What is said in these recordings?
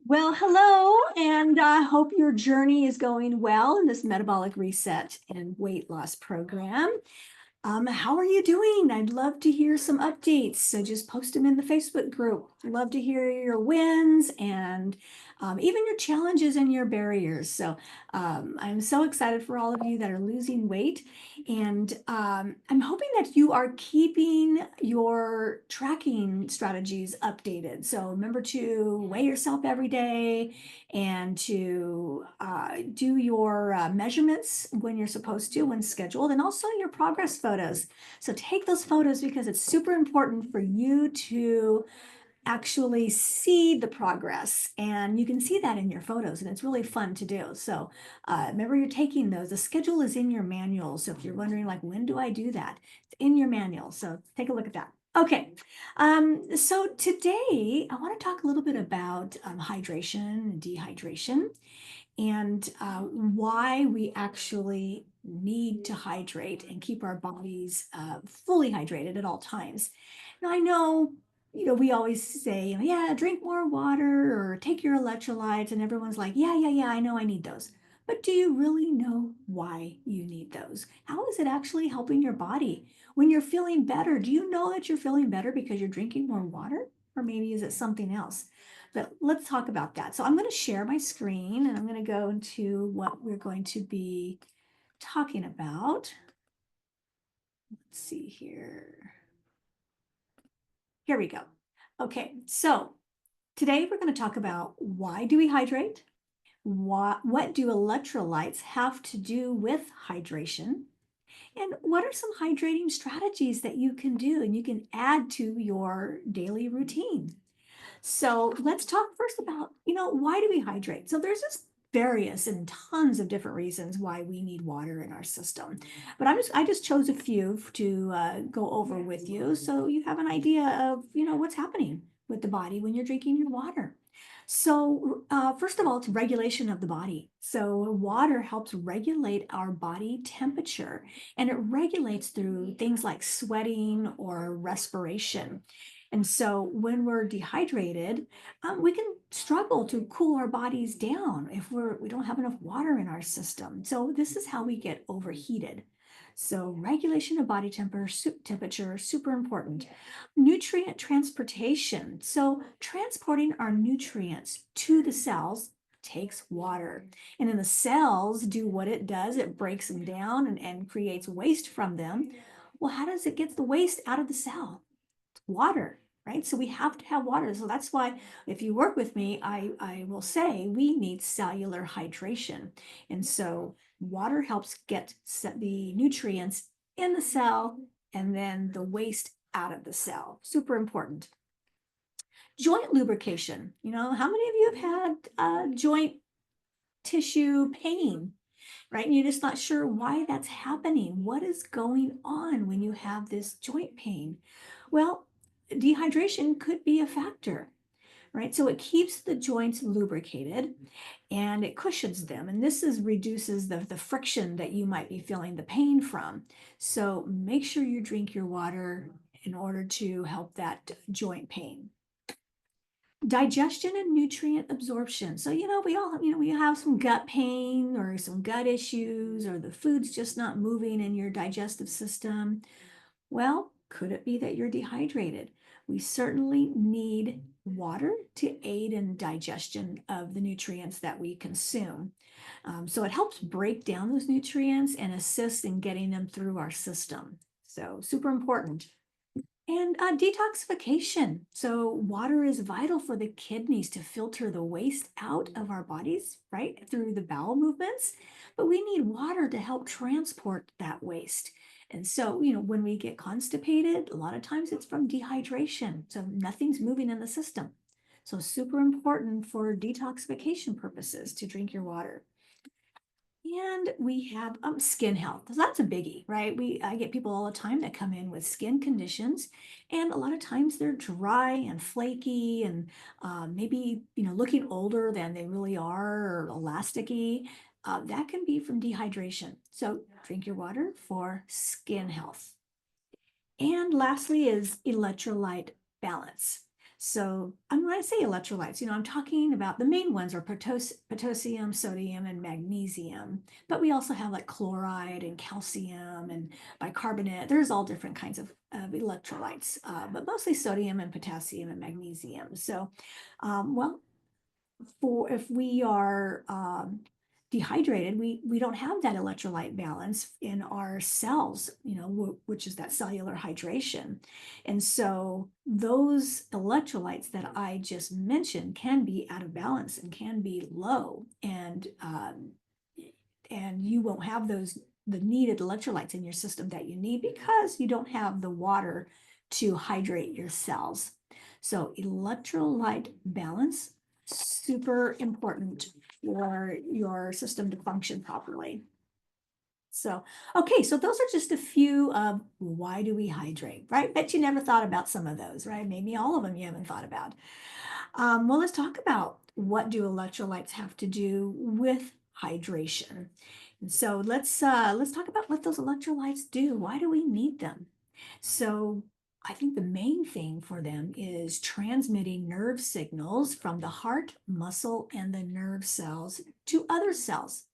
Well, hello, and I hope your journey is going well in this metabolic reset and weight loss program. How are you doing? I'd love to hear some updates. So just post them in the Facebook group. Love to hear your wins and even your challenges and your barriers. So I'm so excited for all of you that are losing weight. And I'm hoping that you are keeping your tracking strategies updated. So remember to weigh yourself every day and to do your measurements when you're supposed to, when scheduled, and also your progress photos. So take those photos because it's super important for you to actually see the progress, and you can see that in your photos, and it's really fun to do. So remember, you're taking those. The schedule is in your manual. So if you're wondering, like, when do I do that? It's in your manual. So take a look at that. Okay, so today I want to talk a little bit about hydration and dehydration and why we actually need to hydrate and keep our bodies fully hydrated at all times. Now, I know, we always say, yeah, drink more water or take your electrolytes, and everyone's like, yeah, I know I need those. But do you really know why you need those? How is it actually helping your body? When you're feeling better, do you know that you're feeling better because you're drinking more water? Or maybe is it something else? But let's talk about that. So I'm going to share my screen and I'm going to go into what we're going to be talking about. Let's see here. Here we go. Okay, so today we're going to talk about why do we hydrate? What do electrolytes have to do with hydration? And what are some hydrating strategies that you can do and you can add to your daily routine? So let's talk first about, why do we hydrate? So there's just various and tons of different reasons why we need water in our system. But I just chose a few to go over with you so you have an idea of, what's happening with the body when you're drinking your water. So first of all, it's regulation of the body. So water helps regulate our body temperature, and it regulates through things like sweating or respiration. And so when we're dehydrated, we can struggle to cool our bodies down if we don't have enough water in our system. So this is how we get overheated. So regulation of body temperature, super important. Nutrient transportation. So transporting our nutrients to the cells takes water. And then the cells do what it does. It breaks them down and creates waste from them. Well, how does it get the waste out of the cell? Water, right? So we have to have water. So that's why if you work with me, I will say we need cellular hydration. And so water helps get the nutrients in the cell and then the waste out of the cell. Super important. Joint lubrication. How many of you have had joint tissue pain, right? And you're just not sure why that's happening. What is going on when you have this joint pain? Well, dehydration could be a factor, right? So it keeps the joints lubricated and it cushions them. And this reduces the friction that you might be feeling the pain from. So make sure you drink your water in order to help that joint pain. Digestion and nutrient absorption. So, we all, we have some gut pain or some gut issues, or the food's just not moving in your digestive system. Well, could it be that you're dehydrated? We certainly need water to aid in digestion of the nutrients that we consume. So it helps break down those nutrients and assist in getting them through our system. So super important. And detoxification. So water is vital for the kidneys to filter the waste out of our bodies, right, through the bowel movements. But we need water to help transport that waste. And so, when we get constipated, a lot of times it's from dehydration. So nothing's moving in the system. So super important for detoxification purposes to drink your water. And we have skin health. So that's a biggie, right? I get people all the time that come in with skin conditions, and a lot of times they're dry and flaky, and maybe looking older than they really are, or elasticy. That can be from dehydration. So drink your water for skin health. And lastly is electrolyte balance. So when I say electrolytes, I'm talking about the main ones are potassium, sodium, and magnesium. But we also have like chloride and calcium and bicarbonate. There's all different kinds of electrolytes, but mostly sodium and potassium and magnesium. So, well, if we are dehydrated, we don't have that electrolyte balance in our cells, which is that cellular hydration. And so those electrolytes that I just mentioned can be out of balance and can be low, and you won't have the needed electrolytes in your system that you need because you don't have the water to hydrate your cells. So electrolyte balance, super important for your system to function properly. So, okay, so those are just a few of why do we hydrate, right? Bet you never thought about some of those, right? Maybe all of them you haven't thought about. Well, let's talk about what do electrolytes have to do with hydration. And so let's talk about what those electrolytes do. Why do we need them? So I think the main thing for them is transmitting nerve signals from the heart, muscle, and the nerve cells to other cells.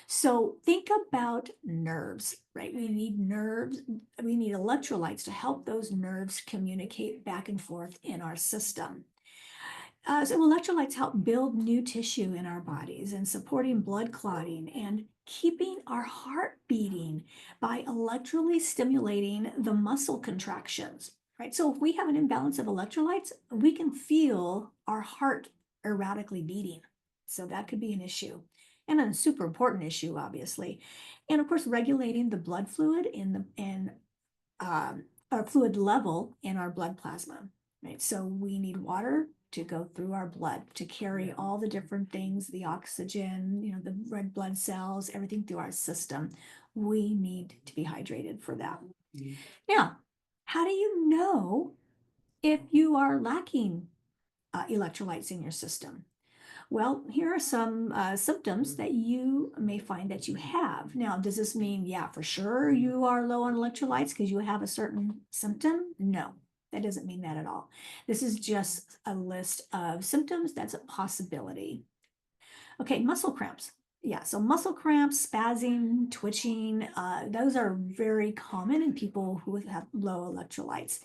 So think about nerves, right? We need nerves, we need electrolytes to help those nerves communicate back and forth in our system. So electrolytes help build new tissue in our bodies and supporting blood clotting and keeping our heart beating by electrically stimulating the muscle contractions, right? So if we have an imbalance of electrolytes, we can feel our heart erratically beating. So that could be an issue and a super important issue, obviously. And of course, regulating the blood fluid in our fluid level in our blood plasma, right? So we need water to go through our blood to carry all the different things, the oxygen, the red blood cells, everything through our system. We need to be hydrated for that. Now, how do you know if you are lacking electrolytes in your system? Well, here are some symptoms that you may find that you have. Now, does this mean, yeah, for sure you are low on electrolytes because you have a certain symptom? No, that doesn't mean that at all. This is just a list of symptoms that's a possibility. Okay, muscle cramps. Yeah, so muscle cramps, spazzing, twitching, those are very common in people who have low electrolytes.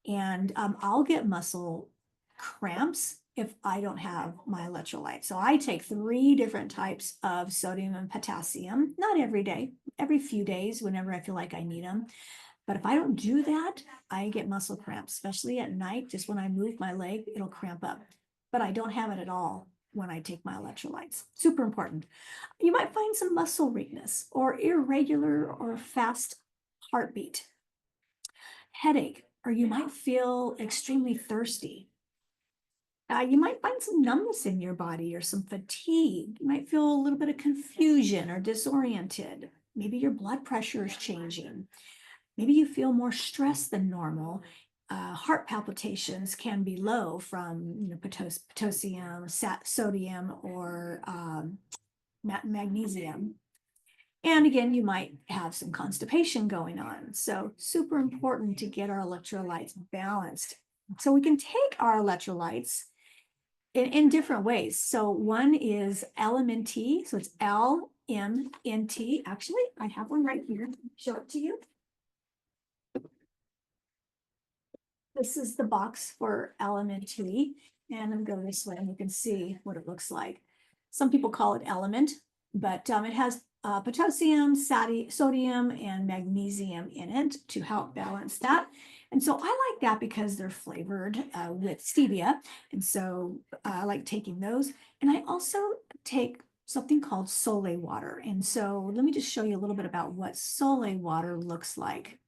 And I'll get muscle cramps if I don't have my electrolyte. So I take 3 different types of sodium and potassium, not every day, every few days, whenever I feel like I need them. But if I don't do that, I get muscle cramps, especially at night. Just when I move my leg, it'll cramp up. But I don't have it at all when I take my electrolytes. Super important. You might find some muscle weakness or irregular or fast heartbeat, headache, or you might feel extremely thirsty. You might find some numbness in your body or some fatigue. You might feel a little bit of confusion or disoriented. Maybe your blood pressure is changing. Maybe you feel more stressed than normal. Heart palpitations can be low from potassium, sodium, or magnesium. And again, you might have some constipation going on. So super important to get our electrolytes balanced. So we can take our electrolytes in different ways. So one is LMNT. So it's LMNT. Actually, I have one right here. Show it to you. This is the box for LMNT. And I'm going this way and you can see what it looks like. Some people call it element, but it has potassium, sodium, and magnesium in it to help balance that. And so I like that because they're flavored with stevia. And so I like taking those. And I also take something called Sole water. And so let me just show you a little bit about what Sole water looks like.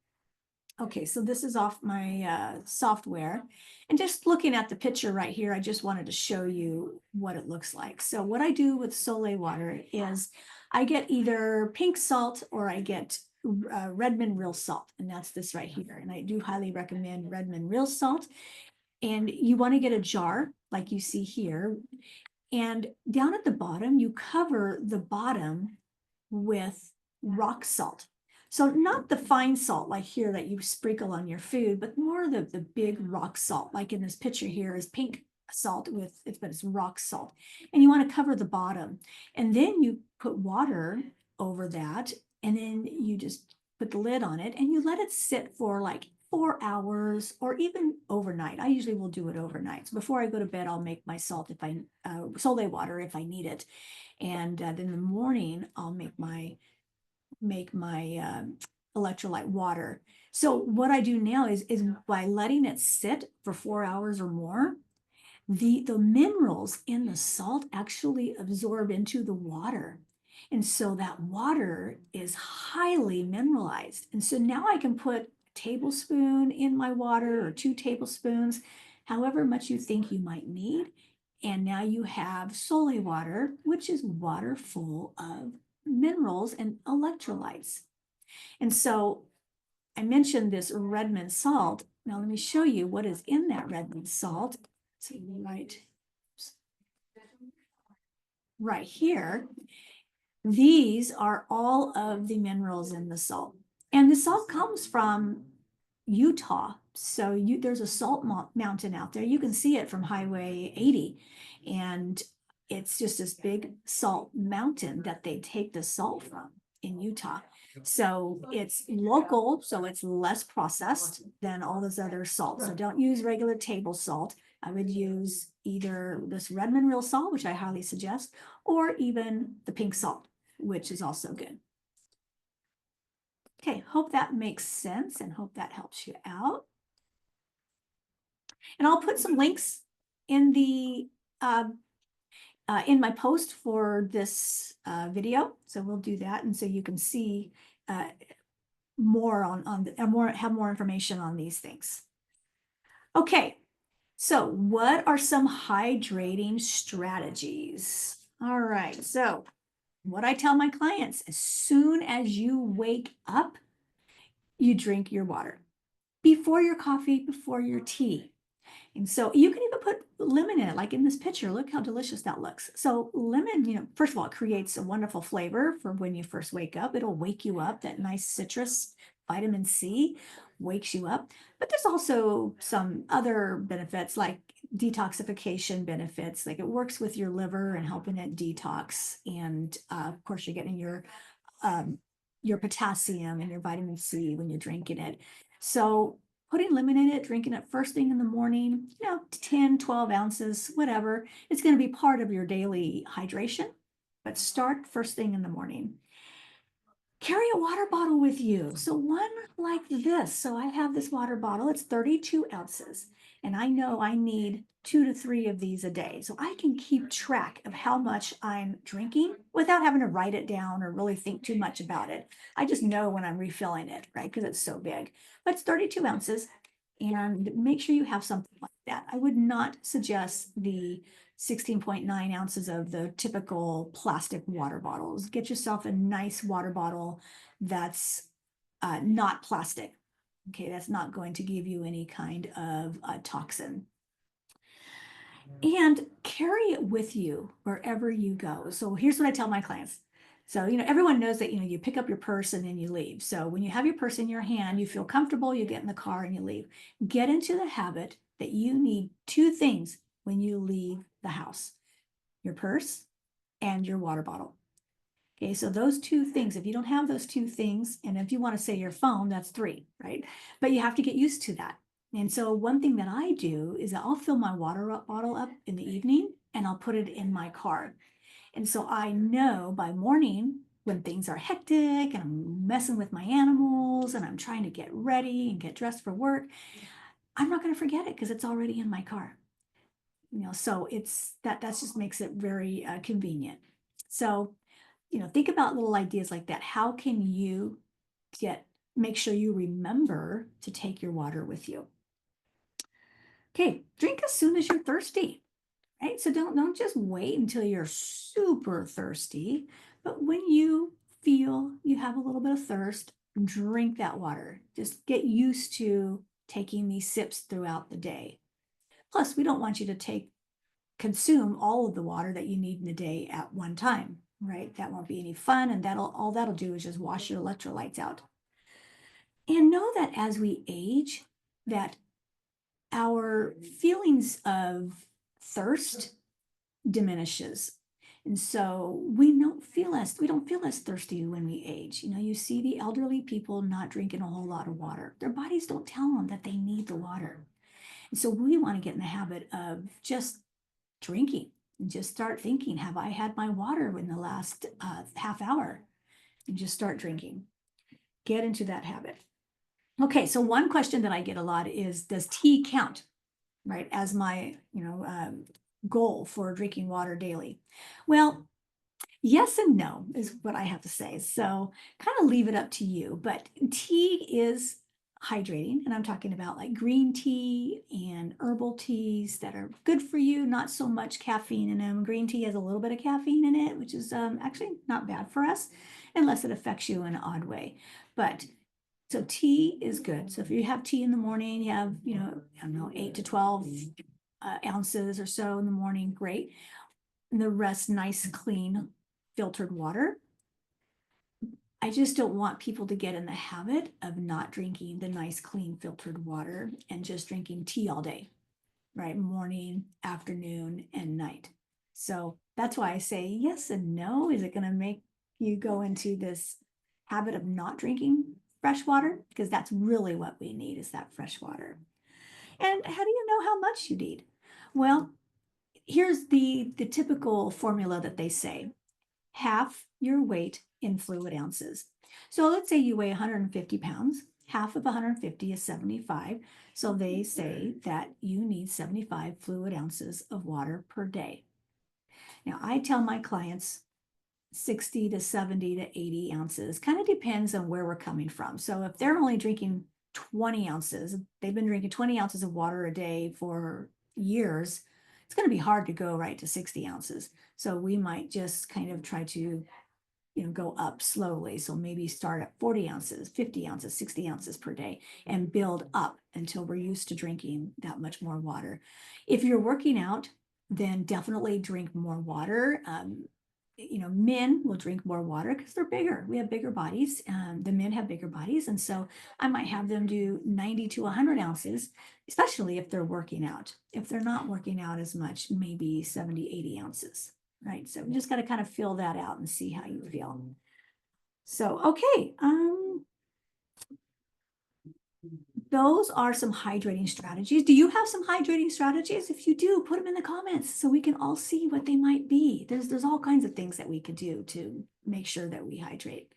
Okay, so this is off my software. And just looking at the picture right here, I just wanted to show you what it looks like. So what I do with Sole water is I get either pink salt or I get Redmond real salt, and that's this right here. And I do highly recommend Redmond real salt. And you want to get a jar like you see here. And down at the bottom, you cover the bottom with rock salt. So not the fine salt like here that you sprinkle on your food, but more the big rock salt, like in this picture here is pink salt with it's but it's rock salt. And you want to cover the bottom. And then you put water over that, and then you just put the lid on it and you let it sit for like 4 hours or even overnight. I usually will do it overnight. So before I go to bed, I'll make my salt if I sole water if I need it. And then in the morning, I'll make my electrolyte water. So what I do now is by letting it sit for 4 hours or more, the minerals in the salt actually absorb into the water. And so that water is highly mineralized. And so now I can put a tablespoon in my water or 2 tablespoons, however much you think you might need. And now you have sole water, which is water full of minerals and electrolytes. And so I mentioned this Redmond salt. Now let me show you what is in that Redmond salt. So right here, these are all of the minerals in the salt. And the salt comes from Utah. So there's a salt mountain out there. You can see it from Highway 80. And it's just this big salt mountain that they take the salt from in Utah. So it's local, so it's less processed than all those other salts. So don't use regular table salt. I would use either this Redmond real salt, which I highly suggest, or even the pink salt, which is also good. Okay, hope that makes sense and hope that helps you out. And I'll put some links in the in my post for this video. So we'll do that, and so you can see more have more information on these things. Okay, so what are some hydrating strategies? All right, so what I tell my clients, as soon as you wake up, you drink your water. Before your coffee, before your tea. And so you can even put lemon in it, like in this picture. Look how delicious that looks. So lemon, first of all, it creates a wonderful flavor for when you first wake up. It'll wake you up. That nice citrus, vitamin C wakes you up. But there's also some other benefits like detoxification benefits. Like it works with your liver and helping it detox. And of course, you're getting your potassium and your vitamin C when you're drinking it. So putting lemon in it, drinking it first thing in the morning, 10, 12 ounces, whatever. It's going to be part of your daily hydration, but start first thing in the morning. Carry a water bottle with you. So one like this. So I have this water bottle. It's 32 ounces. And I know I need 2 to 3 of these a day. So I can keep track of how much I'm drinking without having to write it down or really think too much about it. I just know when I'm refilling it, right? Because it's so big. But it's 32 ounces. And make sure you have something like that. I would not suggest the 16.9 ounces of the typical plastic water bottles. Get yourself a nice water bottle that's not plastic. Okay, that's not going to give you any kind of toxin. And carry it with you wherever you go. So here's what I tell my clients. So, everyone knows that, you pick up your purse and then you leave. So when you have your purse in your hand, you feel comfortable, you get in the car and you leave. Get into the habit that you need 2 things when you leave the house: your purse and your water bottle. Okay, so those 2 things, if you don't have those 2 things, and if you want to say your phone, that's 3, right? But you have to get used to that. And so one thing that I do is that I'll fill my water bottle up in the evening and I'll put it in my car. And so I know by morning when things are hectic and I'm messing with my animals and I'm trying to get ready and get dressed for work, I'm not going to forget it because it's already in my car. So it's that just makes it very convenient. So, think about little ideas like that. How can you make sure you remember to take your water with you? Okay, drink as soon as you're thirsty, right? So don't just wait until you're super thirsty, but when you feel you have a little bit of thirst, drink that water. Just get used to taking these sips throughout the day. Plus, we don't want you to consume all of the water that you need in a day at one time, right? That won't be any fun, and all that'll do is just wash your electrolytes out. And know that as we age, that our feelings of thirst diminishes. And so we don't feel as thirsty when we age. You know, you see the elderly people not drinking a whole lot of water. Their bodies don't tell them that they need the water. And so we want to get in the habit of just drinking and just start thinking, have I had my water in the last half hour? And just start drinking. Get into that habit. Okay, so one question that I get a lot is, does tea count, right, as my, goal for drinking water daily? Well, yes and no is what I have to say. So kind of leave it up to you. But tea is hydrating, and I'm talking about like green tea and herbal teas that are good for you, not so much caffeine in them. Green tea has a little bit of caffeine in it, which is actually not bad for us, unless it affects you in an odd way. But so tea is good. So if you have tea in the morning, you have, I don't know, 8 to 12 ounces or so in the morning, great. And the rest, nice, clean, filtered water. I just don't want people to get in the habit of not drinking the nice, clean, filtered water and just drinking tea all day, right? Morning, afternoon, and night. So that's why I say yes and no. Is it going to make you go into this habit of not drinking fresh water? Because that's really what we need, is that fresh water. And how do you know how much you need? Well, here's the typical formula that they say: half your weight in fluid ounces. So let's say you weigh 150 pounds, half of 150 is 75. So they say that you need 75 fluid ounces of water per day. Now, I tell my clients 60 to 70 to 80 ounces, kind of depends on where we're coming from. So if they're only drinking 20 ounces, they've been drinking 20 ounces of water a day for years, it's going to be hard to go right to 60 ounces. So we might just kind of try to go up slowly. So maybe start at 40 ounces, 50 ounces, 60 ounces per day, and build up until we're used to drinking that much more water. If you're working out, then definitely drink more water. Men will drink more water because they're bigger. We have bigger bodies. The men have bigger bodies. And so I might have them do 90 to 100 ounces, especially if they're working out. If they're not working out as much, maybe 70, 80 ounces. Right. So we just got to kind of fill that out and see how you feel. So, okay. Those are some hydrating strategies. Do you have some hydrating strategies? If you do, put them in the comments so we can all see what they might be. There's all kinds of things that we could do to make sure that we hydrate.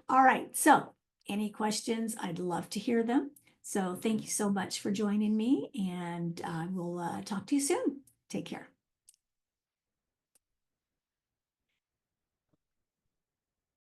All right. So any questions? I'd love to hear them. So thank you so much for joining me, and I will talk to you soon. Take care.